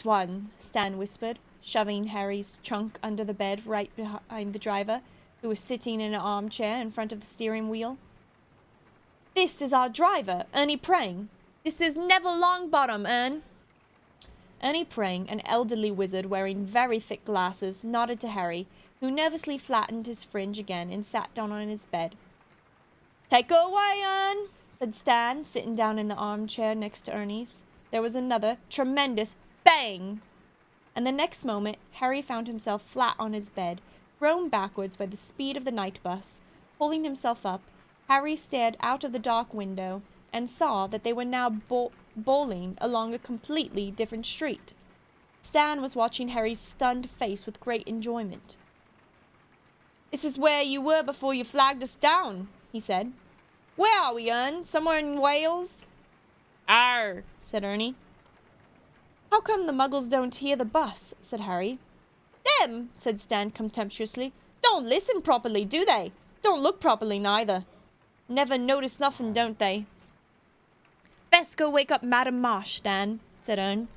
one, Stan whispered, shoving Harry's trunk under the bed right behind the driver, who was sitting in an armchair in front of the steering wheel. This is our driver, Ernie Prang. This is Neville Longbottom, Ern. Ernie Prang, an elderly wizard wearing very thick glasses, nodded to Harry, who nervously flattened his fringe again and sat down on his bed. Take her away, Ern, said Stan, sitting down in the armchair next to Ernie's. There was another tremendous bang, and the next moment Harry found himself flat on his bed, thrown backwards by the speed of the night bus. Pulling himself up, Harry stared out of the dark window and saw that they were now bowling along a completely different street. Stan was watching Harry's stunned face with great enjoyment. This is where you were before you flagged us down, he said. Where are we, Ern? Somewhere in Wales? Arr, said Ernie. How come the muggles don't hear the bus? Said Harry. Them, said Stan contemptuously. Don't listen properly, do they? Don't look properly, neither. Never notice nothing, don't they? Best go wake up Madame Marsh, Stan, said Ern.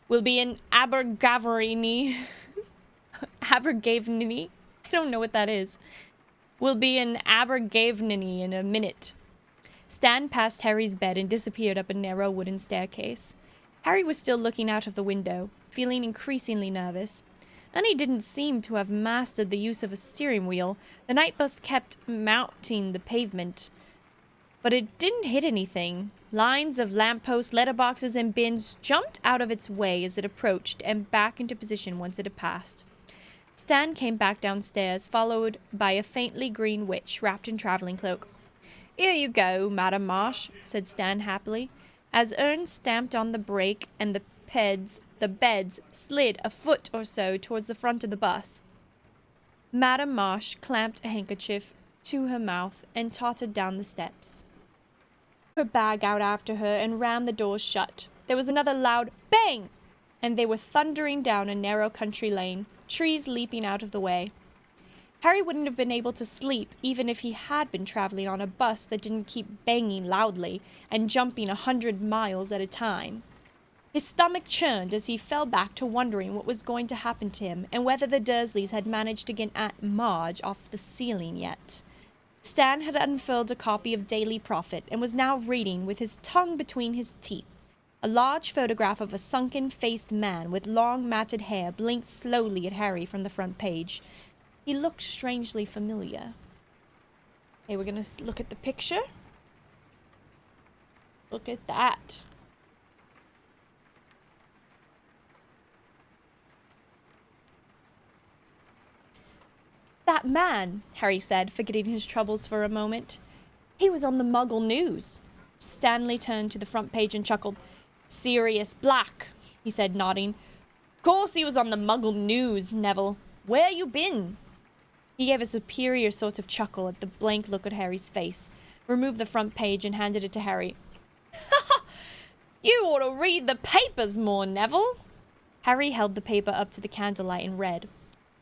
We'll be in Abergavenny. Abergavenny? I don't know what that is. We'll be in Abergavenny in a minute. Stan passed Harry's bed and disappeared up a narrow wooden staircase. Harry was still looking out of the window, feeling increasingly nervous. Ernie didn't seem to have mastered the use of a steering wheel. The night bus kept mounting the pavement, but it didn't hit anything. Lines of lampposts, letterboxes, and bins jumped out of its way as it approached and back into position once it had passed. Stan came back downstairs, followed by a faintly green witch wrapped in traveling cloak. Here you go, Madame Marsh, said Stan happily, as Ern stamped on the brake and the beds slid a foot or so towards the front of the bus. Madame Marsh clamped a handkerchief to her mouth and tottered down the steps. Her bag out after her and rammed the doors shut. There was another loud bang, and they were thundering down a narrow country lane, trees leaping out of the way. Harry wouldn't have been able to sleep even if he had been traveling on a bus that didn't keep banging loudly and jumping 100 miles at a time. His stomach churned as he fell back to wondering what was going to happen to him and whether the Dursleys had managed to get Aunt Marge off the ceiling yet. Stan had unfurled a copy of Daily Prophet and was now reading with his tongue between his teeth. A large photograph of a sunken-faced man with long matted hair blinked slowly at Harry from the front page. He looked strangely familiar. Okay, we're going to look at the picture. Look at that. That man, Harry said, forgetting his troubles for a moment. He was on the Muggle news. Stanley turned to the front page and chuckled. Sirius Black, he said, nodding. Course he was on the Muggle news, Neville. Where you been? He gave a superior sort of chuckle at the blank look at Harry's face, removed the front page and handed it to Harry. You ought to read the papers more, Neville. Harry held the paper up to the candlelight and read.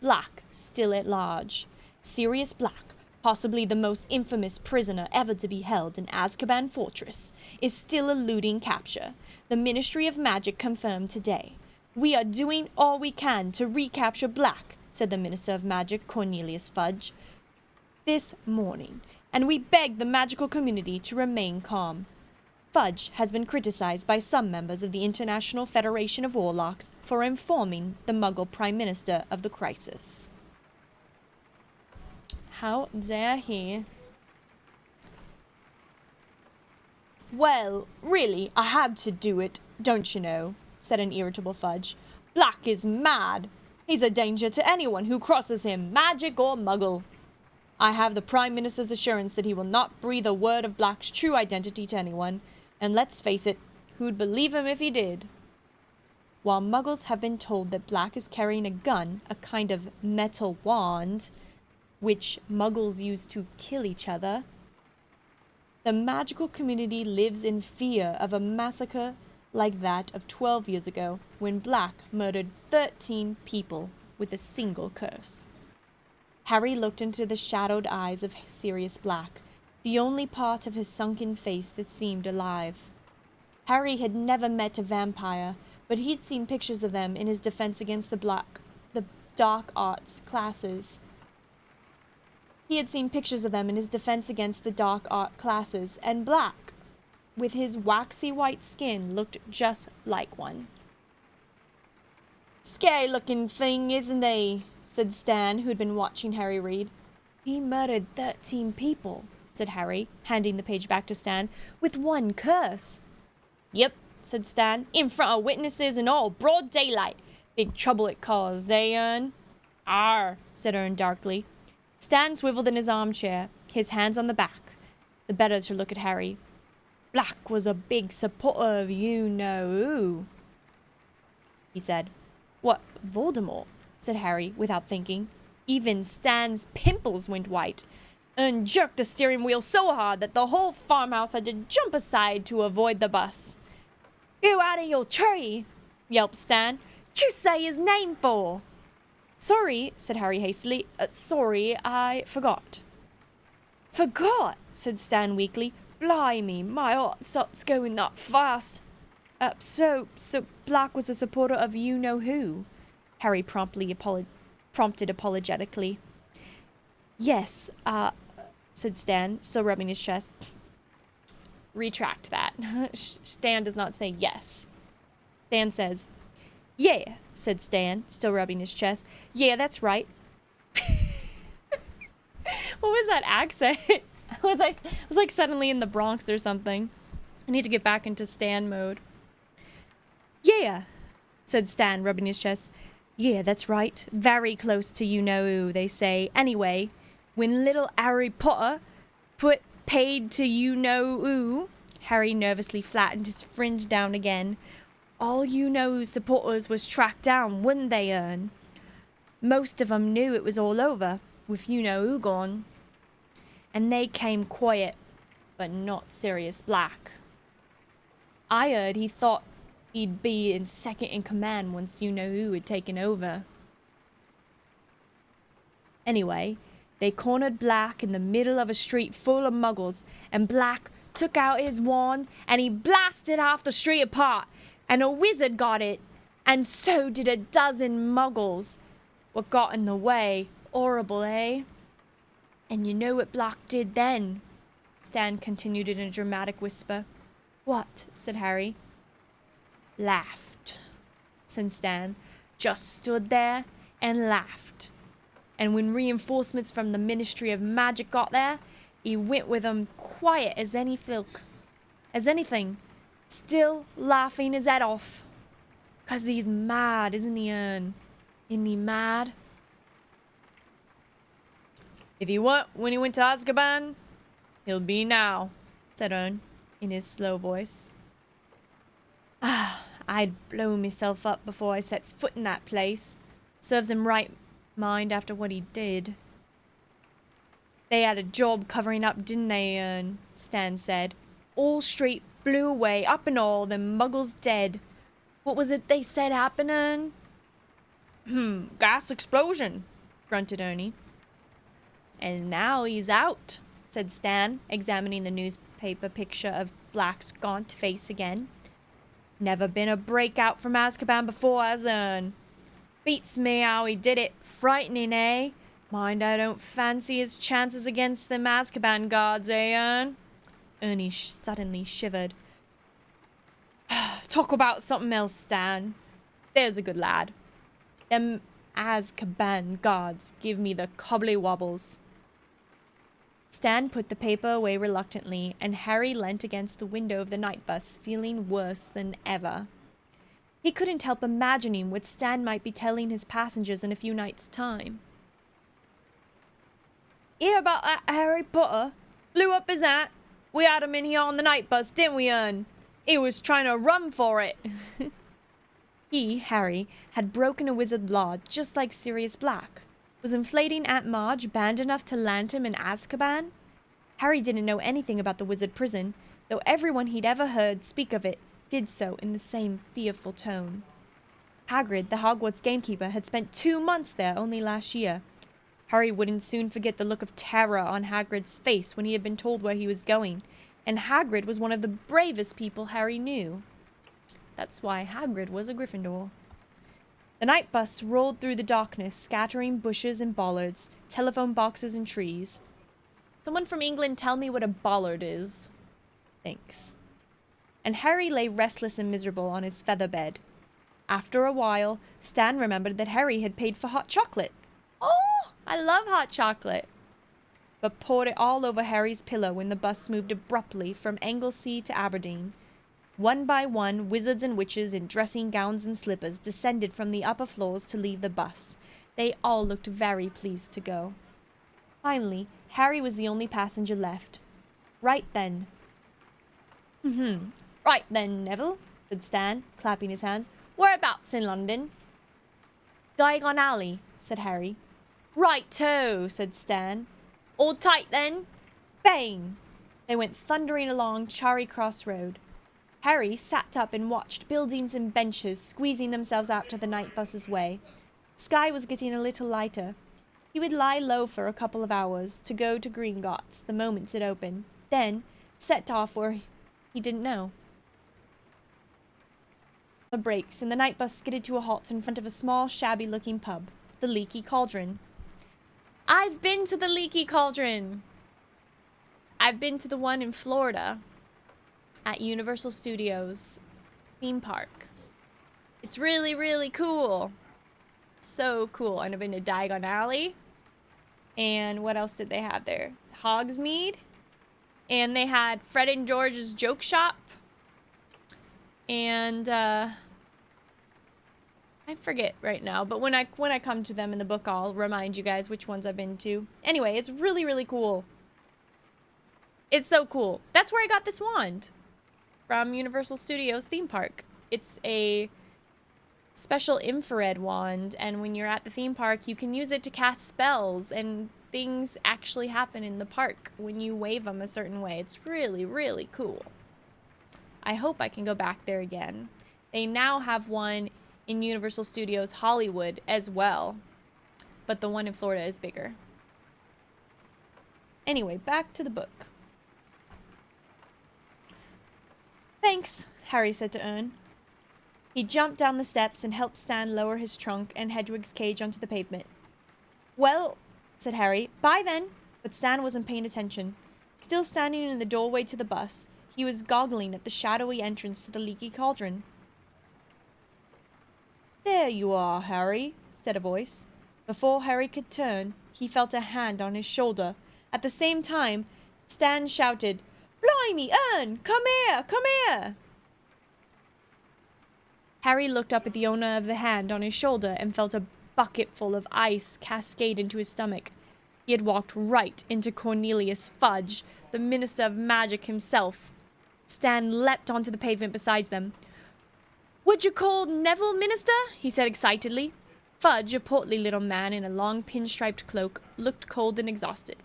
Black, still at large. Sirius Black, possibly the most infamous prisoner ever to be held in Azkaban Fortress, is still eluding capture. The Ministry of Magic confirmed today. We are doing all we can to recapture Black, said the Minister of Magic, Cornelius Fudge, this morning, and we beg the magical community to remain calm. Fudge has been criticized by some members of the International Federation of Warlocks for informing the Muggle Prime Minister of the crisis. How dare he? Well, really, I had to do it, don't you know, said an irritable Fudge. Black is mad. He's a danger to anyone who crosses him, magic or Muggle. I have the Prime Minister's assurance that he will not breathe a word of Black's true identity to anyone. And let's face it, who'd believe him if he did? While Muggles have been told that Black is carrying a gun, a kind of metal wand, which Muggles use to kill each other, the magical community lives in fear of a massacre like that of 12 years ago, when Black murdered 13 people with a single curse. Harry looked into the shadowed eyes of Sirius Black, the only part of his sunken face that seemed alive. Harry had never met a vampire, but he'd seen pictures of them in his defense against the dark arts classes. He had seen pictures of them in his defense against the dark art classes, and Black, with his waxy white skin, looked just like one. "Scary-looking thing, isn't he?" said Stan, who had been watching Harry read. "He murdered 13 people," said Harry, handing the page back to Stan, "with one curse." "Yep," said Stan, "in front of witnesses and all, broad daylight. Big trouble it caused, eh, Ern?" "Arr," said Ern darkly. Stan swiveled in his armchair, his hands on the back, the better to look at Harry. "Black was a big supporter of you-know-who," he said. "What, Voldemort?" said Harry, without thinking. Even Stan's pimples went white. Ern jerked the steering wheel so hard that the whole farmhouse had to jump aside to avoid the bus. "You out of your tree!" yelped Stan. "What'd you say his name for?" "Sorry," said Harry hastily. "Sorry, I forgot." "Forgot?" said Stan weakly. "Blimey, my heart starts going that fast." So Black was a supporter of you-know-who?" Harry prompted apologetically. "Yes, said Stan, still rubbing his chest. Retract that. Stan does not say yes. Stan says, "Yeah," said Stan, still rubbing his chest. "Yeah, that's right." What was that accent? was like suddenly in the Bronx or something. I need to get back into Stan mode. "Yeah," said Stan, rubbing his chest. "Yeah, that's right. Very close to you-know-who, they say. Anyway, when little Harry Potter paid to you-know-who," Harry nervously flattened his fringe down again, "all you-know-who supporters was tracked down, wouldn't they, Ern? Most of 'em knew it was all over, with you-know-who gone. And they came quiet, but not Sirius Black. I heard he thought he'd be in second in command once you-know-who had taken over. Anyway, they cornered Black in the middle of a street full of muggles, and Black took out his wand and he blasted half the street apart, and a wizard got it, and so did a dozen muggles. What got in the way? Horrible, eh? And you know what Black did then?" Stan continued in a dramatic whisper. "What?" said Harry. "Laughed," said Stan. "Just stood there and laughed. And when reinforcements from the Ministry of Magic got there, he went with 'em quiet as anything, still laughing his head off. 'Cause he's mad, isn't he, Ern? Isn't he mad?" "If he weren't when he went to Azkaban, he'll be now," said Ern, in his slow voice. "I'd blow myself up before I set foot in that place. Serves him right mind after what he did." "They had a job covering up, didn't they, Ern?" Stan said. "All street blew away, up and all, them muggles dead. What was it they said happened, Ern?" "Gas explosion," grunted Ernie. "And now he's out," said Stan, examining the newspaper picture of Black's gaunt face again. "Never been a breakout from Azkaban before, has Ern? Beats me how he did it. Frightening, eh? Mind I don't fancy his chances against them Azkaban guards, eh, Ern?" Ernie suddenly shivered. "Talk about something else, Stan. There's a good lad. Them Azkaban guards give me the cobbly-wobbles." Stan put the paper away reluctantly, and Harry leant against the window of the night bus, feeling worse than ever. He couldn't help imagining what Stan might be telling his passengers in a few nights' time. "Hear about that Harry Potter? Blew up his hat. We had him in here on the night bus, didn't we, Ern? He was trying to run for it." He, Harry, had broken a wizard law just like Sirius Black. Was inflating Aunt Marge bad enough to land him in Azkaban? Harry didn't know anything about the wizard prison, though everyone he'd ever heard speak of it did so in the same fearful tone. Hagrid, the Hogwarts gamekeeper, had spent 2 months there only last year. Harry wouldn't soon forget the look of terror on Hagrid's face when he had been told where he was going, and Hagrid was one of the bravest people Harry knew. That's why Hagrid was a Gryffindor. The night bus rolled through the darkness, scattering bushes and bollards, telephone boxes and trees. Someone from England tell me what a bollard is. Thanks. And Harry lay restless and miserable on his feather bed. After a while, Stan remembered that Harry had paid for hot chocolate. Oh, I love hot chocolate. But poured it all over Harry's pillow when the bus moved abruptly from Anglesey to Aberdeen. One by one, wizards and witches in dressing gowns and slippers descended from the upper floors to leave the bus. They all looked very pleased to go. Finally, Harry was the only passenger left. Right then, Neville, said Stan, clapping his hands. Whereabouts in London? Diagon Alley, said Harry. Right-to, said Stan. All tight then? Bang! They went thundering along Charing Cross Road. Harry sat up and watched buildings and benches squeezing themselves out to the night bus's way. The sky was getting a little lighter. He would lie low for a couple of hours to go to Gringotts the moment it opened, then set off where he didn't know. The brakes, and the night bus skidded to a halt in front of a small, shabby-looking pub, the Leaky Cauldron. I've been to the Leaky Cauldron! I've been to the one in Florida at Universal Studios theme park. It's really, really cool. So cool. And I've been to Diagon Alley. And what else did they have there? Hogsmeade. And they had Fred and George's Joke Shop. And I forget right now, but when I come to them in the book, I'll remind you guys which ones I've been to. Anyway, it's really, really cool. It's so cool. That's where I got this wand from Universal Studios theme park. It's a special infrared wand, and when you're at the theme park, you can use it to cast spells, and things actually happen in the park when you wave them a certain way. It's really, really cool. I hope I can go back there again. They now have one in Universal Studios Hollywood as well, but the one in Florida is bigger. Anyway, back to the book. Thanks, Harry said to Ern. He jumped down the steps and helped Stan lower his trunk and Hedwig's cage onto the pavement. Well, said Harry, bye then. But Stan wasn't paying attention. Still standing in the doorway to the bus, he was goggling at the shadowy entrance to the Leaky Cauldron. There you are, Harry, said a voice. Before Harry could turn, he felt a hand on his shoulder. At the same time, Stan shouted, Blimey, Ern, come here, come here! Harry looked up at the owner of the hand on his shoulder and felt a bucketful of ice cascade into his stomach. He had walked right into Cornelius Fudge, the Minister of Magic himself. Stan leapt onto the pavement beside them. Would you call Neville Minister? He said excitedly. Fudge, a portly little man in a long pinstriped cloak, looked cold and exhausted.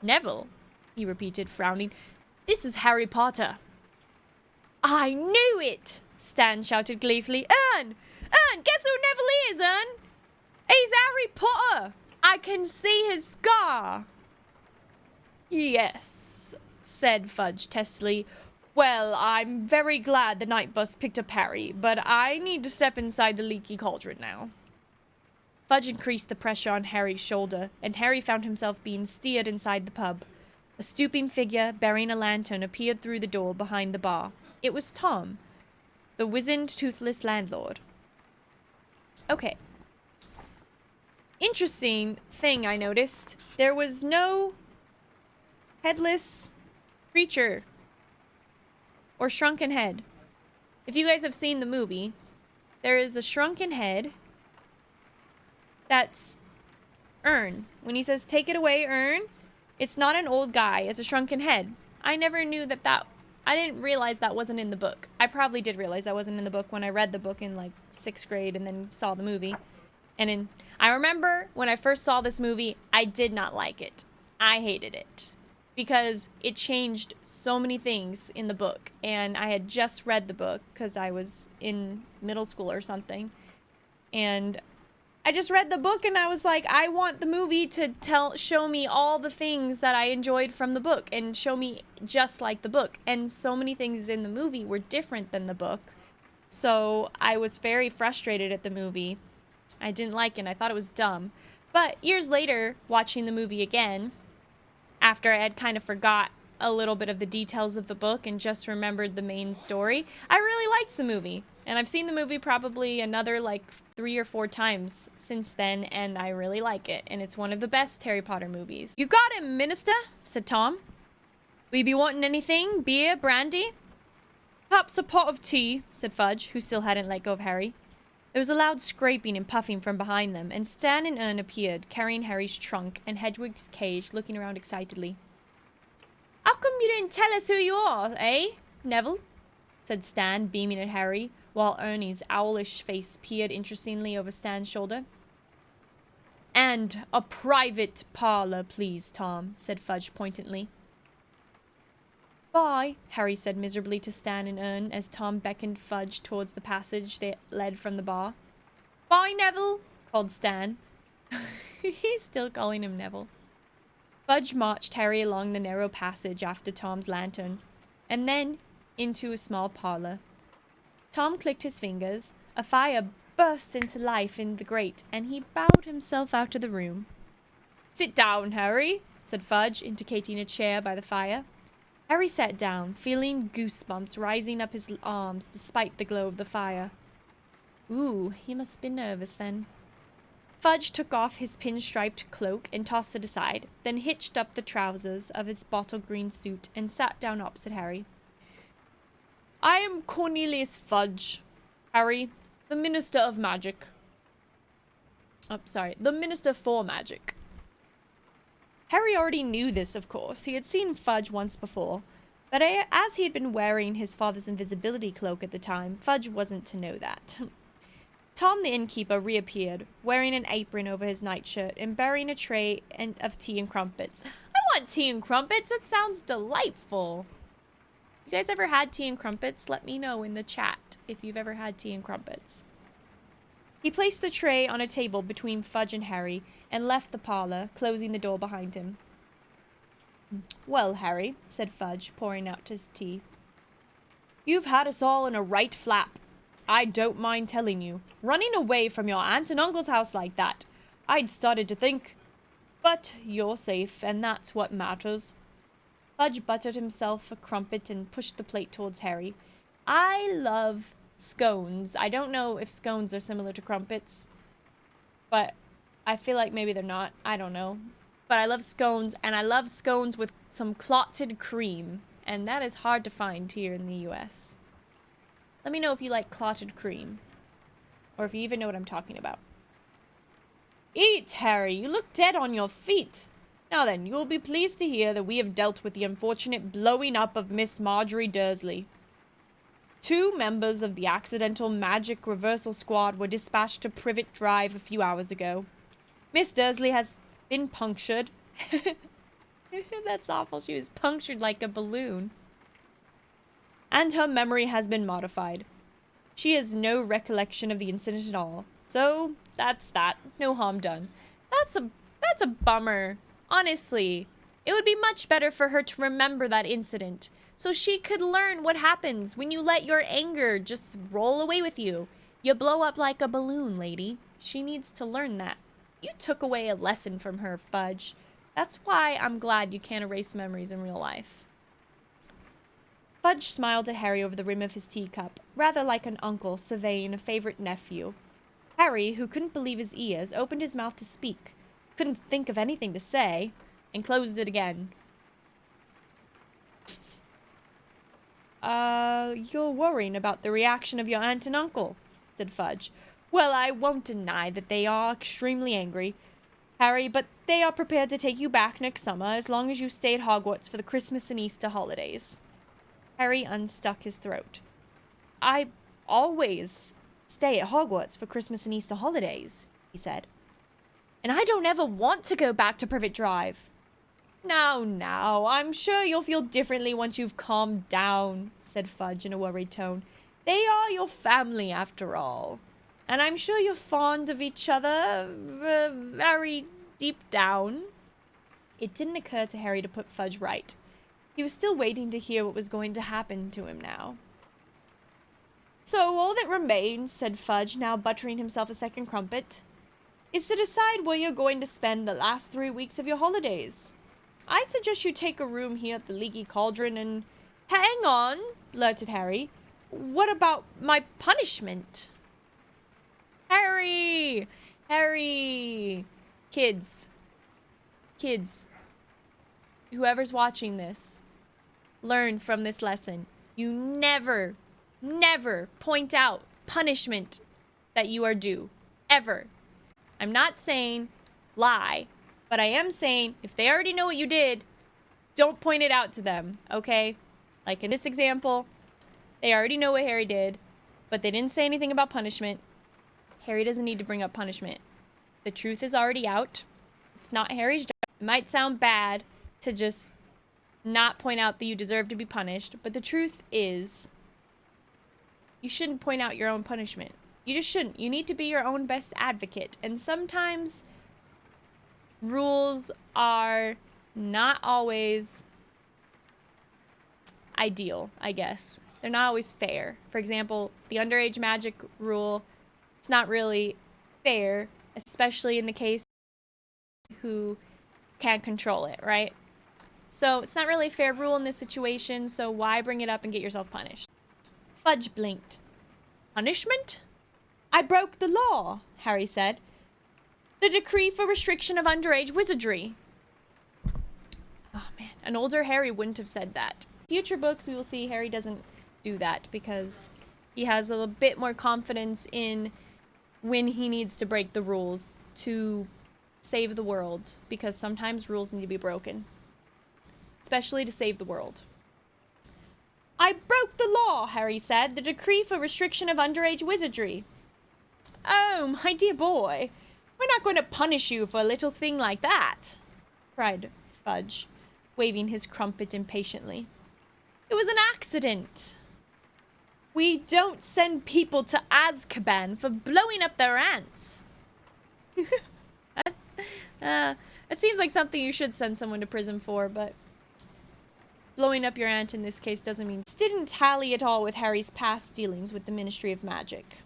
Neville? He repeated, frowning. This is Harry Potter. I knew it! Stan shouted gleefully. Ern! Ern, guess who Neville is, Ern? He's Harry Potter! I can see his scar! Yes, said Fudge testily. Well, I'm very glad the night bus picked up Harry, but I need to step inside the Leaky Cauldron now. Fudge increased the pressure on Harry's shoulder, and Harry found himself being steered inside the pub. A stooping figure bearing a lantern appeared through the door behind the bar. It was Tom, the wizened, toothless landlord. Okay. Interesting thing I noticed. There was no headless creature or shrunken head. If you guys have seen the movie, there is a shrunken head that's Ern. When he says, take it away, Ern, it's not an old guy, it's a shrunken head. I never knew that I didn't realize that wasn't in the book. I probably did realize that wasn't in the book when I read the book in like 6th grade and then saw the movie. And I remember when I first saw this movie, I did not like it. I hated it because it changed so many things in the book. And I had just read the book because I was in middle school or something. And I just read the book and I was like, I want the movie to show me all the things that I enjoyed from the book and show me just like the book. And so many things in the movie were different than the book. So I was very frustrated at the movie. I didn't like it. I thought it was dumb. But years later, watching the movie again, after I had kind of forgot a little bit of the details of the book and just remembered the main story, I really liked the movie. And I've seen the movie probably another like 3 or 4 times since then, and I really like it. And it's one of the best Harry Potter movies. "You got him, Minister," said Tom. "Will you be wanting anything? Beer? Brandy?" "Perhaps a pot of tea," said Fudge, who still hadn't let go of Harry. There was a loud scraping and puffing from behind them, and Stan and Ern appeared, carrying Harry's trunk and Hedwig's cage, looking around excitedly. "How come you didn't tell us who you are, eh, Neville?" said Stan, beaming at Harry, while Ernie's owlish face peered interestedly over Stan's shoulder. "And a private parlor, please, Tom," said Fudge pointedly. "Bye," Harry said miserably to Stan and Ern as Tom beckoned Fudge towards the passage that led from the bar. "Bye, Neville," called Stan. He's still calling him Neville. Fudge marched Harry along the narrow passage after Tom's lantern, and then into a small parlor. Tom clicked his fingers, a fire burst into life in the grate, and he bowed himself out of the room. "Sit down, Harry," said Fudge, indicating a chair by the fire. Harry sat down, feeling goosebumps rising up his arms despite the glow of the fire. Ooh, he must be nervous then. Fudge took off his pinstriped cloak and tossed it aside, then hitched up the trousers of his bottle green suit and sat down opposite Harry. "I am Cornelius Fudge, Harry, the Minister of Magic. The Minister for Magic." Harry already knew this, of course. He had seen Fudge once before, but as he had been wearing his father's invisibility cloak at the time, Fudge wasn't to know that. Tom the innkeeper reappeared, wearing an apron over his nightshirt and bearing a tray of tea and crumpets. "I want tea and crumpets. That sounds delightful." You guys ever had tea and crumpets? Let me know in the chat if you've ever had tea and crumpets. He placed the tray on a table between Fudge and Harry and left the parlor, closing the door behind him. "Well, Harry," said Fudge, pouring out his tea, "you've had us all in a right flap. I don't mind telling you. Running away from your aunt and uncle's house like that. I'd started to think. But you're safe, and that's what matters." Fudge buttered himself a crumpet and pushed the plate towards Harry. I love scones. I don't know if scones are similar to crumpets, but I feel like maybe they're not. I don't know. But I love scones, and I love scones with some clotted cream, and that is hard to find here in the US. Let me know if you like clotted cream, or if you even know what I'm talking about. "Eat, Harry. You look dead on your feet. Now then, you will be pleased to hear that we have dealt with the unfortunate blowing up of Miss Marjorie Dursley. 2 members of the accidental magic reversal squad were dispatched to Privet Drive a few hours ago. Miss Dursley has been punctured." That's awful. She was punctured like a balloon. "And her memory has been modified. She has no recollection of the incident at all. So, that's that. No harm done." That's a bummer. Honestly, it would be much better for her to remember that incident, so she could learn what happens when you let your anger just roll away with you. You blow up like a balloon, lady. She needs to learn that. You took away a lesson from her, Fudge. That's why I'm glad you can't erase memories in real life. Fudge smiled at Harry over the rim of his teacup, rather like an uncle surveying a favorite nephew. Harry, who couldn't believe his ears, opened his mouth to speak, couldn't think of anything to say, and closed it again. You're worrying about the reaction of your aunt and uncle," said Fudge. "Well, I won't deny that they are extremely angry, Harry, but they are prepared to take you back next summer as long as you stay at Hogwarts for the Christmas and Easter holidays." Harry unstuck his throat. "I always stay at Hogwarts for Christmas and Easter holidays," he said. "And I don't ever want to go back to Privet Drive." Now, I'm sure you'll feel differently once you've calmed down," said Fudge in a worried tone. "They are your family, after all. And I'm sure you're fond of each other, very deep down." It didn't occur to Harry to put Fudge right. He was still waiting to hear what was going to happen to him now. So all that remains, said Fudge, now buttering himself a second crumpet, is to decide where you're going to spend the last 3 weeks of your holidays. I suggest you take a room here at the Leaky Cauldron and... Hang on, blurted Harry. What about my punishment? Harry! Harry! Kids. Whoever's watching this, learn from this lesson. You never point out punishment that you are due. Ever. I'm not saying lie, but I am saying if they already know what you did, don't point it out to them, okay? Like in this example, they already know what Harry did, but they didn't say anything about punishment. Harry doesn't need to bring up punishment. The truth is already out. It's not Harry's job. It might sound bad to just not point out that you deserve to be punished, but the truth is you shouldn't point out your own punishment. You just shouldn't. You need to be your own best advocate. And sometimes rules are not always ideal, I guess. They're not always fair. For example, the underage magic rule, it's not really fair, especially in the case who can't control it, right? So it's not really a fair rule in this situation, so why bring it up and get yourself punished? Fudge blinked. Punishment? I broke the law, Harry said. The decree for restriction of underage wizardry. Oh man, an older Harry wouldn't have said that. Future books, we will see Harry doesn't do that because he has a little bit more confidence in when he needs to break the rules to save the world, because sometimes rules need to be broken, especially to save the world. I broke the law, Harry said. The decree for restriction of underage wizardry. Oh, my dear boy. We're not going to punish you for a little thing like that, cried Fudge, waving his crumpet impatiently. It was an accident. We don't send people to Azkaban for blowing up their ants. It seems like something you should send someone to prison for, but blowing up your aunt in this case doesn't mean... This didn't tally at all with Harry's past dealings with the Ministry of Magic.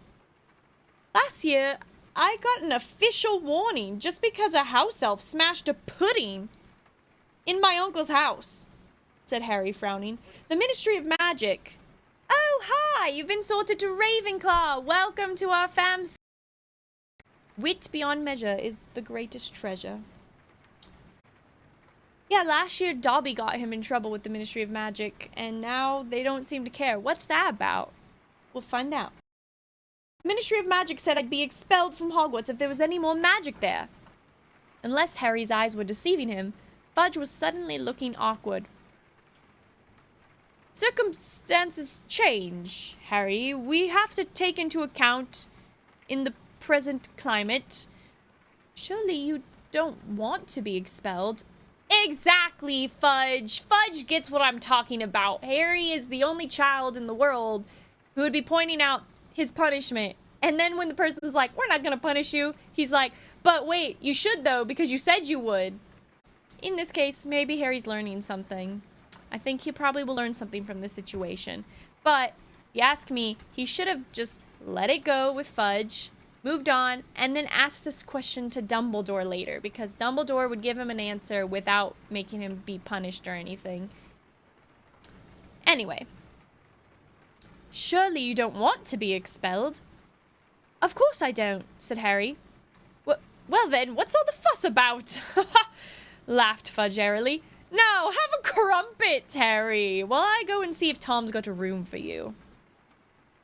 Last year, I got an official warning just because a house elf smashed a pudding in my uncle's house, said Harry, frowning. The Ministry of Magic. Oh, hi! You've been sorted to Ravenclaw! Welcome to our fam... Wit beyond measure is the greatest treasure. Yeah, last year Dobby got him in trouble with the Ministry of Magic, and now they don't seem to care. What's that about? We'll find out. The Ministry of Magic said I'd be expelled from Hogwarts if there was any more magic there. Unless Harry's eyes were deceiving him, Fudge was suddenly looking awkward. Circumstances change, Harry. We have to take into account in the present climate. Surely you don't want to be expelled. Exactly, Fudge. Fudge gets what I'm talking about. Harry is the only child in the world who would be pointing out his punishment. And then when the person's like, we're not going to punish you, he's like, but wait, you should though, because you said you would. In this case, maybe Harry's learning something. I think he probably will learn something from this situation. But, if you ask me, he should have just let it go with Fudge, moved on, and then asked this question to Dumbledore later, because Dumbledore would give him an answer without making him be punished or anything. Anyway. Surely you don't want to be expelled. Of course I don't, said Harry. Well then, what's all the fuss about? Laughed Fudge airily. No, have a crumpet, Harry, while I go and see if Tom's got a room for you.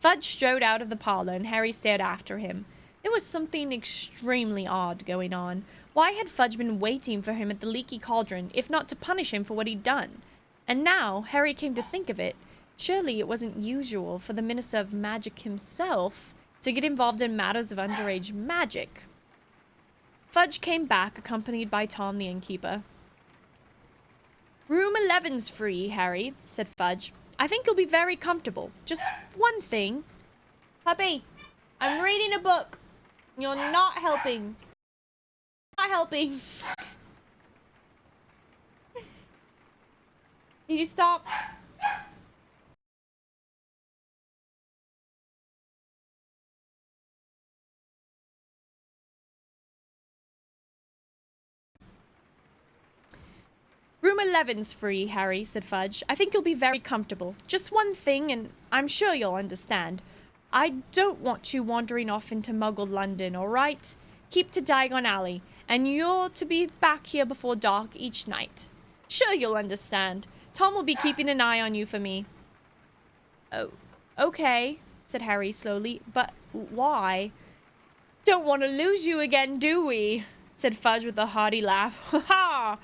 Fudge strode out of the parlor, and Harry stared after him. There was something extremely odd going on. Why had Fudge been waiting for him at the Leaky Cauldron, if not to punish him for what he'd done? And now, Harry came to think of it, surely it wasn't usual for the Minister of Magic himself to get involved in matters of underage magic. Fudge came back, accompanied by Tom the innkeeper. Room 11's free, Harry, said Fudge. I think you'll be very comfortable. Just one thing. Puppy, I'm reading a book. You're not helping. Not helping. Did you stop? Room 11's free, Harry, said Fudge. I think you'll be very comfortable. Just one thing, and I'm sure you'll understand. I don't want you wandering off into Muggle London, all right? Keep to Diagon Alley, and you're to be back here before dark each night. Sure you'll understand. Tom will be keeping an eye on you for me. Oh, okay, said Harry slowly. But why? Don't want to lose you again, do we? Said Fudge with a hearty laugh. Ha ha!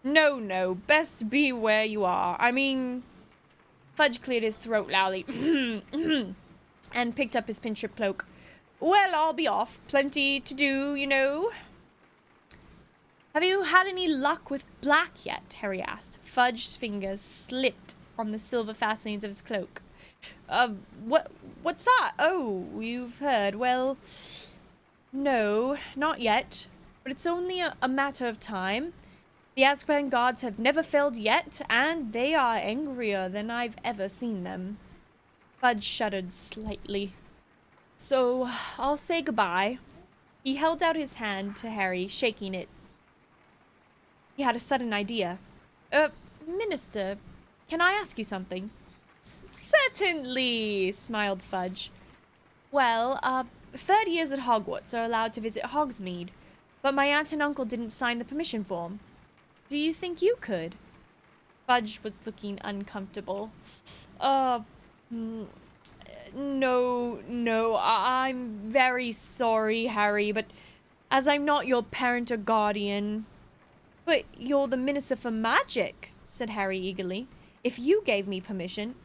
No, best be where you are. I mean... Fudge cleared his throat loudly and picked up his pinstrip cloak. Well, I'll be off. Plenty to do, you know. Have you had any luck with black yet? Harry asked. Fudge's fingers slipped on the silver fastenings of his cloak. What's that? Oh, you've heard. Well, no, not yet. But it's only a matter of time. The Azkaban guards have never failed yet, and they are angrier than I've ever seen them. Fudge shuddered slightly. So, I'll say goodbye. He held out his hand to Harry, shaking it. He had a sudden idea. Minister, can I ask you something? Certainly, smiled Fudge. Well, 3rd years at Hogwarts are allowed to visit Hogsmeade, but my aunt and uncle didn't sign the permission form. Do you think you could? Fudge was looking uncomfortable. No, I'm very sorry, Harry, but as I'm not your parent or guardian... But you're the Minister for Magic, said Harry eagerly. If you gave me permission...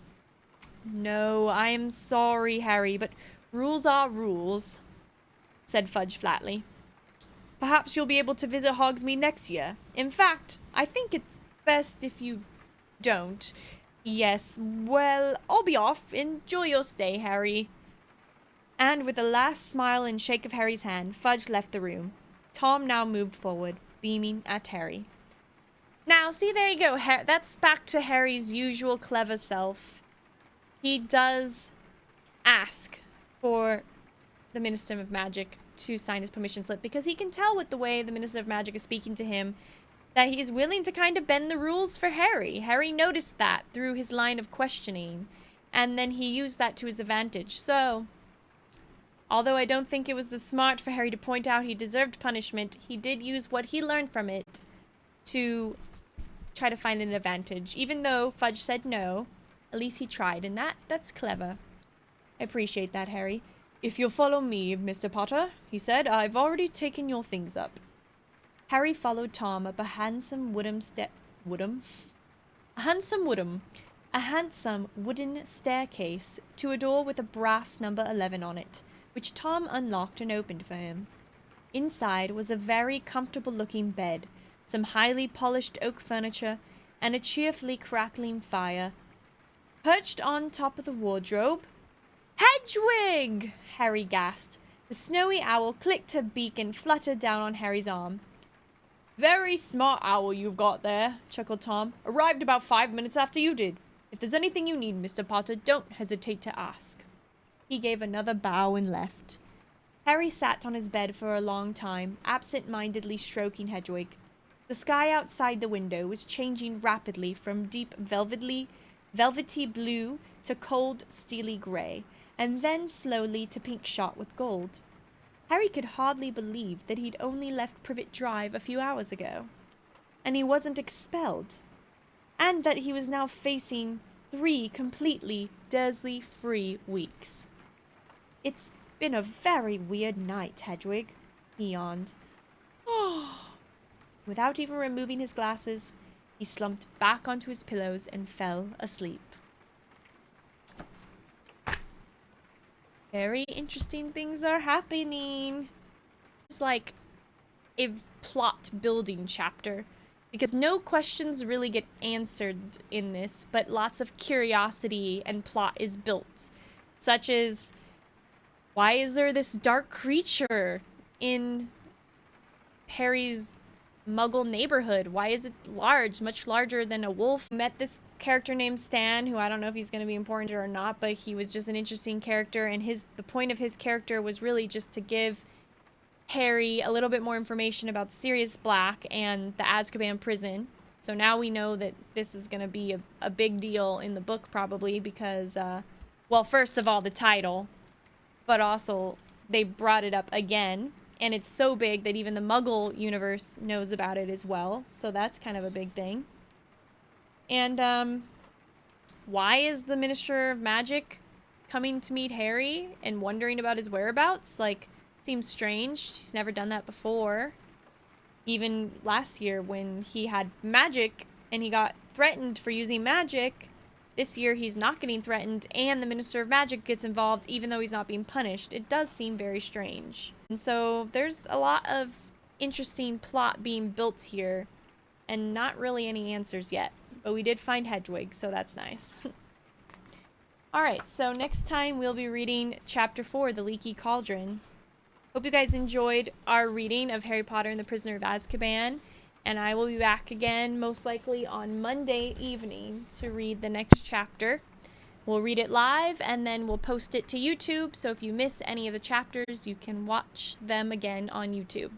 No, I am sorry, Harry, but rules are rules, said Fudge flatly. Perhaps you'll be able to visit Hogsmeade next year. In fact, I think it's best if you don't. Yes, well, I'll be off. Enjoy your stay, Harry. And with a last smile and shake of Harry's hand, Fudge left the room. Tom now moved forward, beaming at Harry. Now, see, there you go. That's back to Harry's usual clever self. He does ask for the Minister of Magic to sign his permission slip because he can tell with the way the Minister of Magic is speaking to him that he's willing to kind of bend the rules for Harry. Harry noticed that through his line of questioning, and then he used that to his advantage. So, although I don't think it was as smart for Harry to point out he deserved punishment, he did use what he learned from it to try to find an advantage. Even though Fudge said no, at least he tried, and that's clever. I appreciate that, Harry. If you'll follow me, Mr. Potter, he said, I've already taken your things up. Harry followed Tom up a handsome wooden staircase to a door with a brass number 11 on it, which Tom unlocked and opened for him. Inside was a very comfortable-looking bed, some highly polished oak furniture, and a cheerfully crackling fire. Perched on top of the wardrobe... Hedwig! Harry gasped. The snowy owl clicked her beak and fluttered down on Harry's arm. Very smart owl you've got there, chuckled Tom. Arrived about 5 minutes after you did. If there's anything you need, Mr. Potter, don't hesitate to ask. He gave another bow and left. Harry sat on his bed for a long time, absent-mindedly stroking Hedwig. The sky outside the window was changing rapidly from deep velvety blue to cold steely grey, and then slowly to pink shot with gold. Harry could hardly believe that he'd only left Privet Drive a few hours ago, and he wasn't expelled, and that he was now facing 3 completely Dursley-free weeks. It's been a very weird night, Hedwig, he yawned. Without even removing his glasses, he slumped back onto his pillows and fell asleep. Very interesting things are happening. It's like a plot building chapter, because no questions really get answered in this, but lots of curiosity and plot is built, such as, why is there this dark creature in Harry's Muggle neighborhood? Why is it large, much larger than a wolf? Met this character named Stan, who I don't know if he's going to be important or not, but he was just an interesting character, and the point of his character was really just to give Harry a little bit more information about Sirius Black and the Azkaban prison, So now we know that this is going to be a big deal in the book probably because, well, first of all, the title, but also they brought it up again. And it's so big that even the Muggle universe knows about it as well. So that's kind of a big thing. And, why is the Minister of Magic coming to meet Harry and wondering about his whereabouts? Like, seems strange. She's never done that before. Even last year when he had magic and he got threatened for using magic, this year he's not getting threatened and the Minister of Magic gets involved even though he's not being punished. It does seem very strange. And so there's a lot of interesting plot being built here and not really any answers yet. But we did find Hedwig, so that's nice. Alright, so next time we'll be reading Chapter 4, The Leaky Cauldron. Hope you guys enjoyed our reading of Harry Potter and the Prisoner of Azkaban. And I will be back again, most likely on Monday evening, to read the next chapter. We'll read it live, and then we'll post it to YouTube, so if you miss any of the chapters, you can watch them again on YouTube.